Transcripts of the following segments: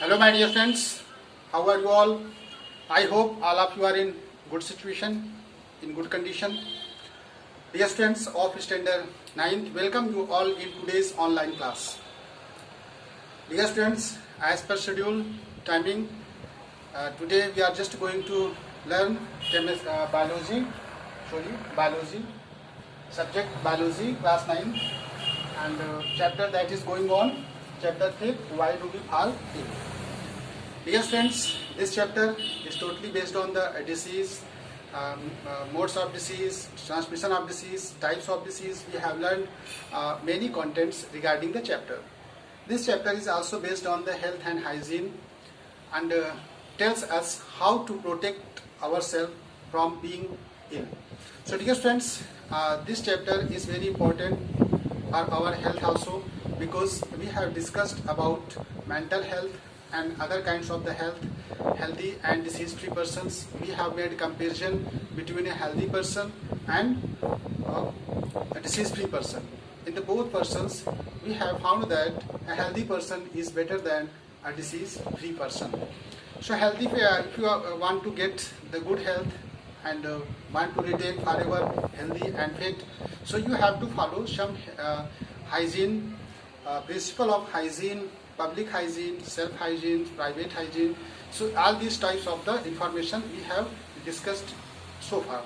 Hello my dear friends, how are you all? I hope all of you are in good situation, in good condition. Dear students of standard 9th, welcome you all in today's online class. Dear students, as per schedule timing, today we are just going to learn biology, subject biology, class 9, and chapter that is going on, chapter 5, why do we fall ill? Dear friends, this chapter is totally based on the disease, modes of disease, transmission of disease, types of disease. We have learned many contents regarding the chapter. This chapter is also based on the health and hygiene and tells us how to protect ourselves from being ill. So dear friends, this chapter is very important for our health also, because we have discussed about mental health and other kinds of the health, healthy and disease-free persons. We have made comparison between a healthy person and a disease-free person. In the both persons, we have found that a healthy person is better than a disease-free person. So healthy, if you want to get the good health and want to retain forever healthy and fit, so you have to follow some hygiene, principle of hygiene, public hygiene, self-hygiene, private hygiene. So all these types of the information we have discussed so far.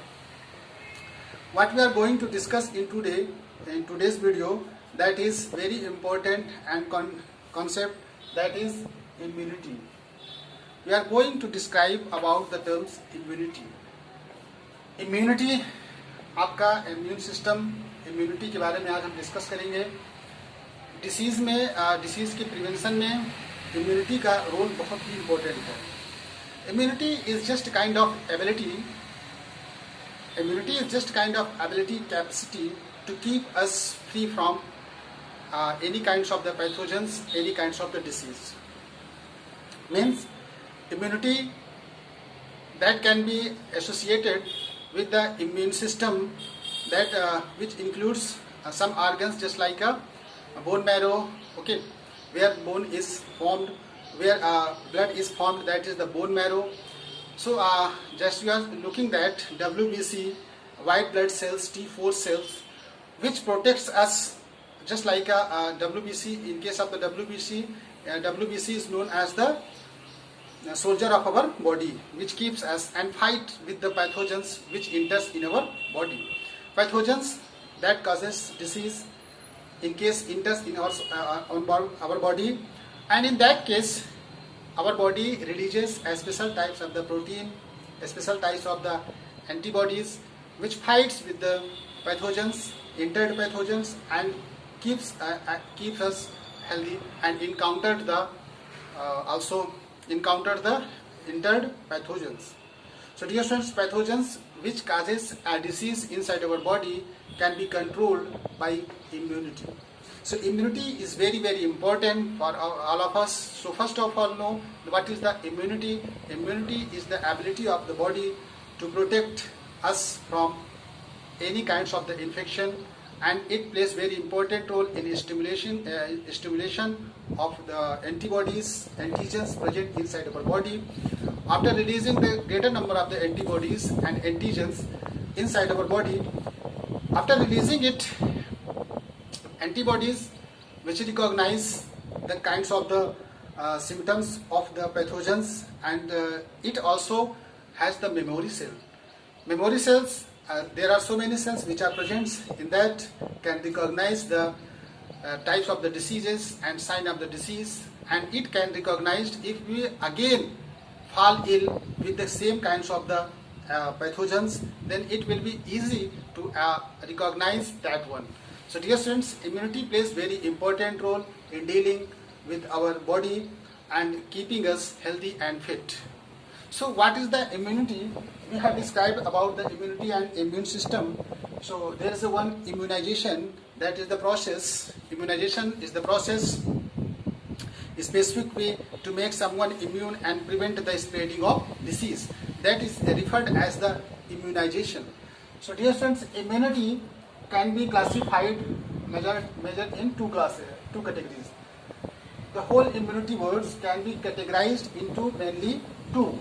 What we are going to discuss in today's video, that is very important and concept, that is immunity. We are going to describe about the terms immunity. Immunity, आपका immune system, immunity के बारे में आज हम discuss करेंगे. Disease के prevention में immunity का रोल बहुत ही इम्पोर्टेंट है. Immunity is just kind of ability capacity to keep us free from any kinds of the pathogens, any kinds of the disease. Means immunity that can be associated with the immune system, that which includes some organs just like a bone marrow, okay, where bone is formed, where blood is formed, that is the bone marrow. So just you are looking that WBC, white blood cells, T4 cells, which protects us just like a WBC. In case of the WBC is known as the soldier of our body, which keeps us and fight with the pathogens which enters in our body. Pathogens that causes disease, in case enters in our body, and in that case our body releases a special types of the protein, a special types of the antibodies which fights with the pathogens, entered pathogens, and keeps us healthy and encounter the entered pathogens. So dear friends, pathogens which causes a disease inside our body can be controlled by immunity. So immunity is very, very important for all of us. So first of all, know what is the immunity. Immunity is the ability of the body to protect us from any kinds of the infection, and it plays very important role in stimulation of the antibodies, antigens present inside our body. After releasing the greater number of the antibodies and antigens inside our body, after releasing it, antibodies which recognize the kinds of the symptoms of the pathogens, and it also has the memory cell. Memory cells, there are so many cells which are present in that can recognize the types of the diseases and sign of the disease, and it can recognize if we again fall ill with the same kinds of the pathogens, then it will be easy to recognize that one. So dear students, immunity plays very important role in dealing with our body and keeping us healthy and fit. So what is the immunity? We have described about the immunity and immune system. So there is one immunization, that is the process. Immunization is the process, a specific way to make someone immune and prevent the spreading of disease. That is referred as the immunization. So dear friends, immunity can be classified, measured in two categories. the whole immunity words can be categorized into mainly two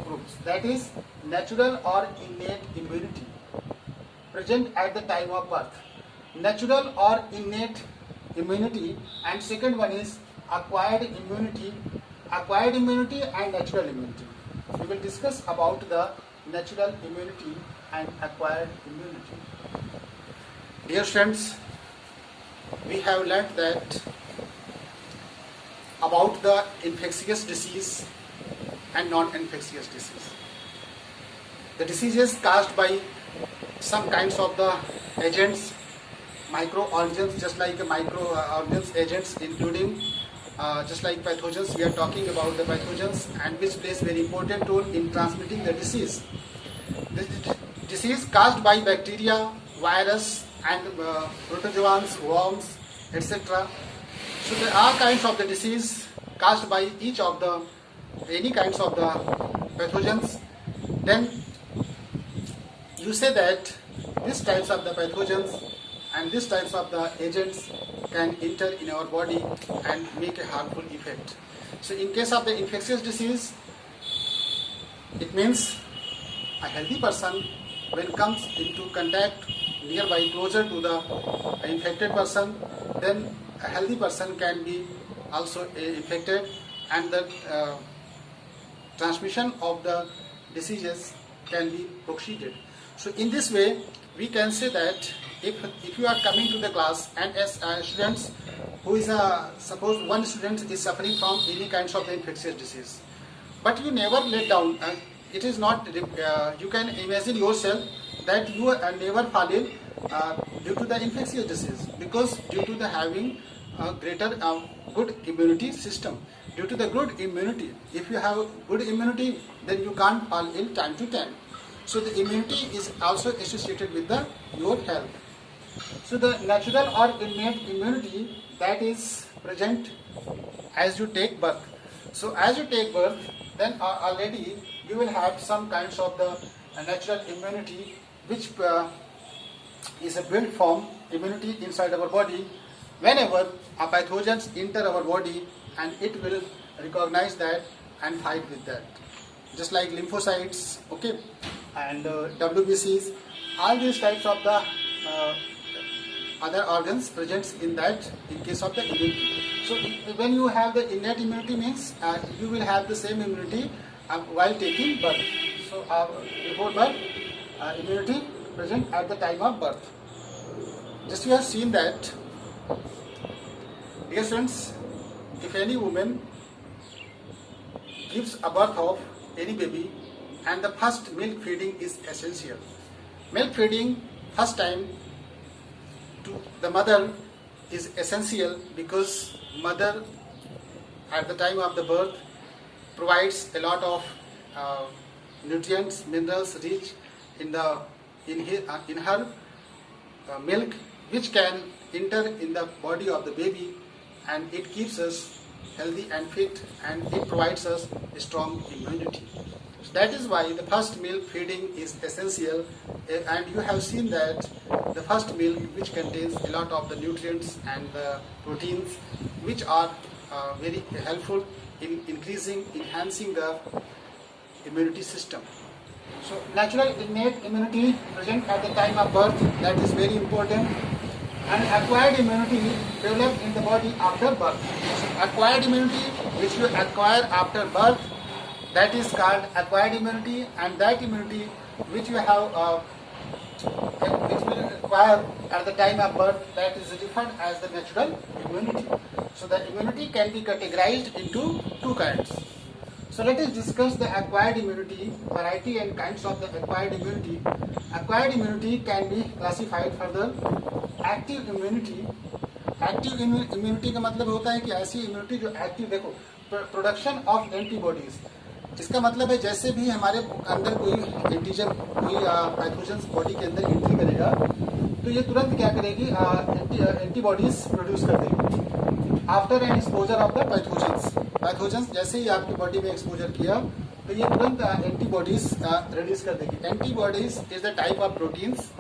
groups. That is natural or innate immunity present at the time of birth. Natural or innate immunity, and second one is acquired immunity and natural immunity. We will discuss about the natural immunity and acquired immunity. Dear friends, we have learnt that about the infectious disease and non-infectious disease. The diseases caused by some kinds of the agents, microorganisms, just like microorganisms agents, including just like pathogens. We are talking about the pathogens, and which plays very important role in transmitting the disease. The disease caused by bacteria, virus, and protozoans, worms, etc. So there are kinds of the disease caused by each of the any kinds of the pathogens. Then you say that these types of the pathogens and these types of the agents can enter in our body and make a harmful effect. So in case of the infectious disease, it means a healthy person when comes into contact nearby closer to the infected person, then a healthy person can be also infected, and the transmission of the diseases can be proceeded. So in this way, we can say that if you are coming to the class and as students who is suppose one student is suffering from any kinds of the infectious disease, but you never let down. It is not. You can imagine yourself that you never fall ill due to the infectious disease, because due to the having a greater good immunity system. Due to the good immunity, if you have good immunity, then you can't fall ill time to time. So the immunity is also associated with your health. So the natural or innate immunity, that is present as you take birth. So as you take birth, then already you will have some kinds of the natural immunity which is a built from immunity inside our body. Whenever a pathogens enter our body, and it will recognize that and fight with that. Just like lymphocytes, okay, and WBCs, all these types of the other organs present in that in case of the immunity. So when you have the innate immunity means you will have the same immunity while taking birth. So before birth, immunity present at the time of birth. Just you have seen that, dear friends, if any woman gives a birth of any baby, and the first milk feeding is essential. Milk feeding first time to the mother is essential, because mother at the time of the birth provides a lot of nutrients, minerals rich in her milk, which can enter in the body of the baby, and it keeps us healthy and fit, and it provides us a strong immunity. So that is why the first milk feeding is essential, and you have seen that the first milk, which contains a lot of the nutrients and the proteins, which are very helpful in enhancing the immunity system. So natural innate immunity present at the time of birth, that is very important, and acquired immunity developed in the body after birth. So acquired immunity which you acquire after birth, that is called acquired immunity, and that immunity which you have which will acquire at the time of birth, that is referred as the natural immunity. So the immunity can be categorized into two kinds. So let us discuss the acquired immunity, variety and kinds of the acquired immunity. Acquired immunity can be classified further. Active immunity. Active immunity का मतलब होता है कि ऐसी immunity जो active, देखो production of antibodies, इसका मतलब है जैसे भी हमारे अंदर कोई एंटीजन, कोई पैथोजन बॉडी के अंदर एंट्री करेगा, तो ये तुरंत क्या करेगी, एंटीबॉडीज प्रोड्यूस कर देगी after N exposure of the pathogens जैसे ही आपकी बॉडी में एक्सपोजर किया, तो ये तुरंत एंटीबॉडीज रिलीज कर देगी. Antibodies is the type of proteins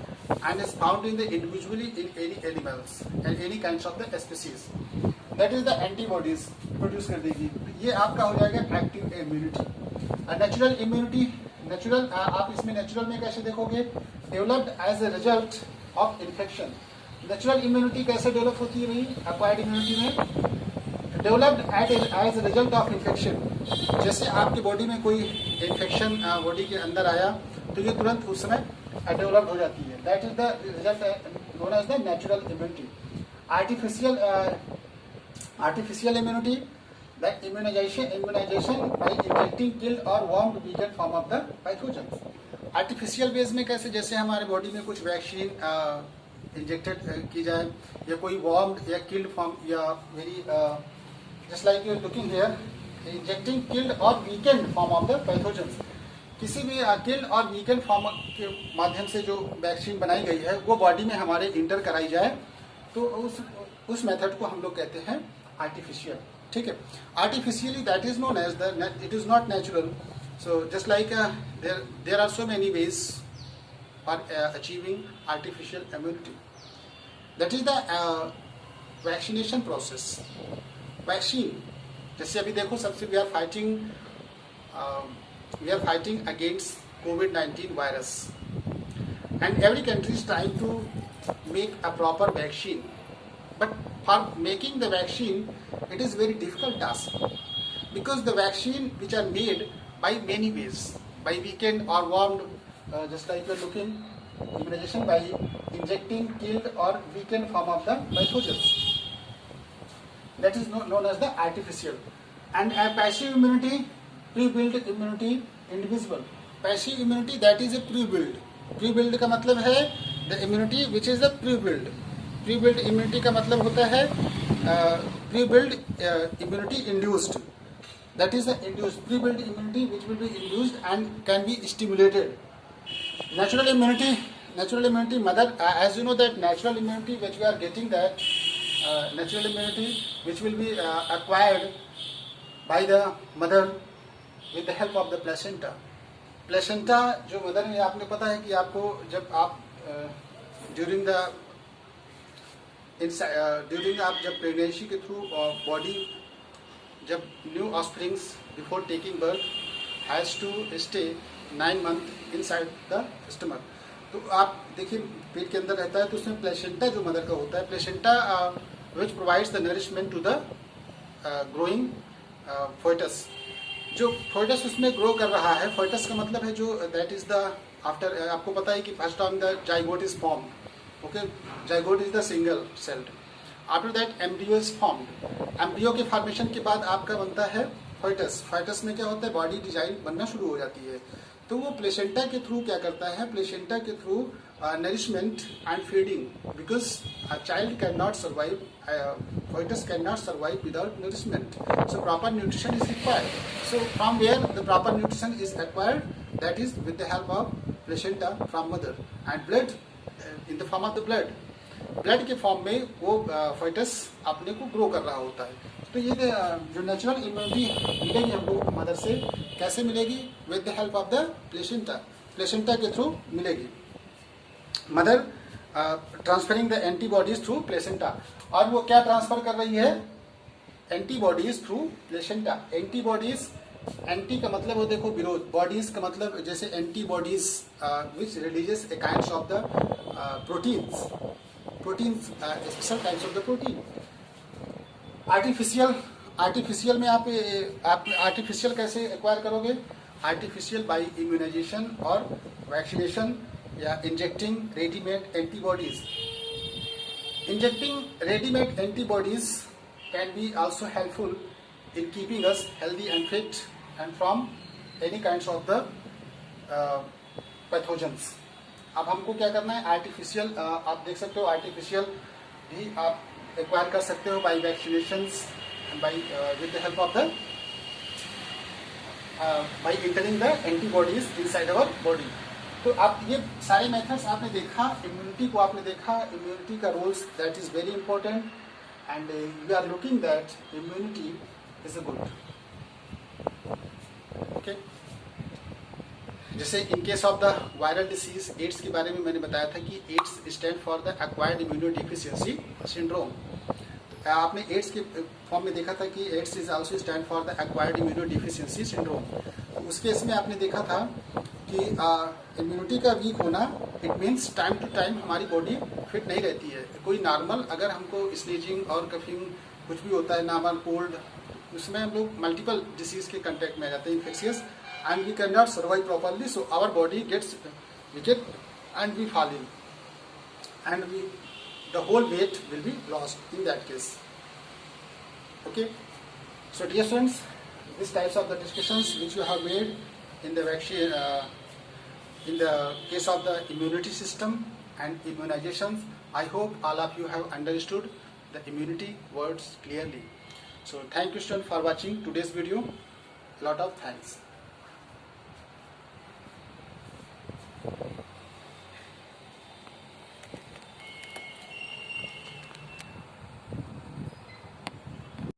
and is found in the individually in any animals and any kinds of the species. That is the antibodies produce कर देगी। ये आपका हो जाएगा active immunity. Natural immunity, natural आप इसमें natural में कैसे देखोगे, developed as a result of infection. Natural immunity कैसे डेवलप होती है भाई, एक्वायर्ड इम्यूनिटी में developed as a result of infection. जैसे आपकी बॉडी में कोई इन्फेक्शन बॉडी के अंदर आया तो ये तुरंत उस समय डेवलप हो जाती है। That is the result known as the natural immunity. Artificial immunity, that immunization by injecting killed or warmed weakened form of the pathogen. Artificial ways में कैसे, जैसे हमारे बॉडी में कुछ वैक्सीन इंजेक्टेड की जाए या कोई वार्म्ड या किल्ड फॉर्म या very just like you looking here, injecting killed or weakened form of the pathogen. किसी भी किल्ड और वीकेंड फॉर्म के माध्यम से जो वैक्सीन बनाई गई है वो बॉडी में हमारे इंटर कराई जाए तो उस मेथड को हम लोग कहते हैं आर्टिफिशियल। ठीक है, artificially that is known as the, it is not natural. So just like there are so many ways for achieving artificial immunity. That is the vaccination process. Vaccine जैसे अभी देखो, सबसे we are fighting against COVID-19 virus, and every country is trying to make a proper vaccine. But for making the vaccine, it is very difficult task because the vaccine which are made by many ways, by weakened or warmed, just like you are looking, immunization by injecting killed or weakened form of the pathogens. That is known as the artificial. And a passive immunity, pre-built immunity, indivisible. Passive immunity, that is a pre-built. Pre-built का मतलब है the immunity which is the pre-built. Pre-built immunity का मतलब होता है pre-built immunity induced. That is the induced pre-built immunity which will be induced and can be stimulated. Natural immunity, mother, as you know that natural immunity which we are getting, that natural immunity which will be acquired by the mother with the help of the placenta. Placenta जो mother में, आपने पता है कि आपको जब आप during आप जब प्रेगनेंसी के थ्रू बॉडी, जब new offsprings before taking birth has to stay 9 months inside the stomach, तो आप देखिए पेट के अंदर रहता है तो उसमें प्लेसेंटा जो मदर का होता है, placenta which provides the nourishment to the growing foetus. जो फोइटस उसमें ग्रो कर रहा है, फोइटस का मतलब है जो दैट इज द आफ्टर, आपको पता है कि first time the zygote is form, okay, zygote is the single celled, after that embryo is formed. Embryo के फॉर्मेशन के बाद आपका बनता है फोइटस। फोइटस में क्या होता है, बॉडी डिजाइन बनना शुरू हो जाती है, तो वो प्लेसेंटा के थ्रू क्या करता है, प्लेसेंटा के through nourishment and feeding, because a child can not survive, fetus cannot survive without nourishment, so proper nutrition is required. So from where the proper nutrition is acquired, that is with the help of placenta from mother, and blood in the form of the blood के form में वो fetus अपने को grow कर रहा होता है। तो ये जो नेचुरल इम्यूनिटी मिलेगी हमको मदर से, कैसे मिलेगी, with the help of the placenta के थ्रू मिलेगी। Mother transferring the antibodies through placenta, और वो क्या ट्रांसफर कर रही है, antibodies through placenta. Antibodies, anti का मतलब वो देखो विरोध, बॉडीज का मतलब जैसे antibodies which releases A kinds of the proteins, special types of the protein. Artificial में आप आर्टिफिशियल कैसे एक्वायर करोगे, आर्टिफिशियल बाय इम्यूनाइजेशन और वैक्सीनेशन या injecting readymade antibodies. Injecting ready-made antibodies can be also helpful in keeping us healthy and fit and from any kinds of the pathogens. अब हमको क्या करना है, आर्टिफिशियल आप देख सकते हो, आर्टिफिशियल भी आप एक्वायर कर सकते हो by vaccinations, by with the help of the by entering the antibodies inside our body. तो आप ये सारे मेथड्स आपने देखा, इम्यूनिटी को आपने देखा, इम्यूनिटी का roles that is very important, and we are looking that immunity is a good, okay. जैसे in case of the viral disease AIDS के बारे में मैंने बताया था कि AIDS stand for the acquired immuno deficiency syndrome. आपने एड्स के फॉर्म में देखा था कि AIDS is also stand for the acquired immuno deficiency syndrome. तो उस केस में आपने देखा था कि इम्यूनिटी का वीक होना it means time to time हमारी बॉडी फिट नहीं रहती है। कोई नॉर्मल अगर हमको स्नीजिंग और कफिंग कुछ भी होता है, नॉर्मल कोल्ड, उसमें हम लोग मल्टीपल डिसीज के कंटेक्ट में आ जाते हैं, infectious, and we can not survive properly, so our body gets weak and we fall in and the whole weight will be lost in that case. Okay, so dear friends, these types of the discussions which you have made in the vaccine in the case of the immunity system and immunizations, I hope all of you have understood the immunity words clearly. So thank you students for watching today's video. A lot of thanks.